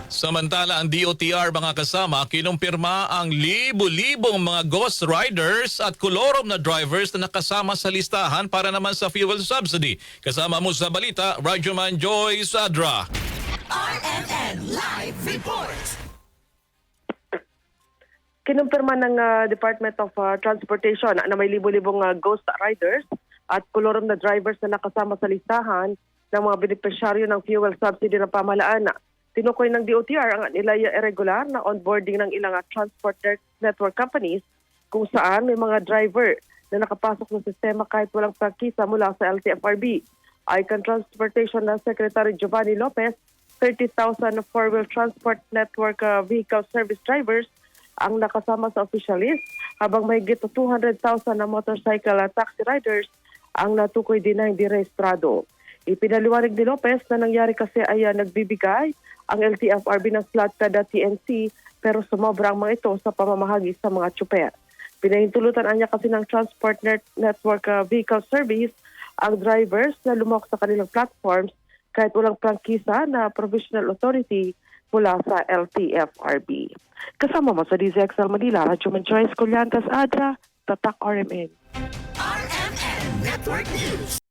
Samantala, ang DOTR mga kasama, kinumpirma ang libo-libong mga ghost riders at kolorom na drivers na nakasama sa listahan para naman sa fuel subsidy. Kasama mo sa balita, Radyoman Joy Sadra. RMN Live Report. Kinumpirma ng Department of Transportation na may libo-libong ghost riders at kolorom na drivers na nakasama sa listahan ng mga benepisyaryo ng fuel subsidy ng pamahalaan. Tinukoy ng DOTR ang nilay irregular na onboarding ng ilang transport network companies kung saan may mga driver na nakapasok sa sistema kahit walang prangkisa mula sa LTFRB. Icon Transportation na Secretary Giovanni Lopez, 30,000 four-wheel transport network vehicle service drivers ang nakasama sa official list, habang mahigit 200,000 na motorcycle at taxi riders ang natukoy din na hindi rehistrado. Ipinaliwanag ni Lopez na nangyari kasi ay nagbibigay ang LTFRB ng slot kada TNC pero sumobra ang mga ito sa pamamahagi sa mga tsuper. Pinahintulutan niya kasi ng Transport Network Vehicle Service ang drivers na lumok sa kanilang platforms kahit walang prangkisa na provisional authority mula sa LTFRB. Kasama mo sa DZXL Manila, Radyoman Joyce Collantes Adra, Tatak RMN. RMN Network News.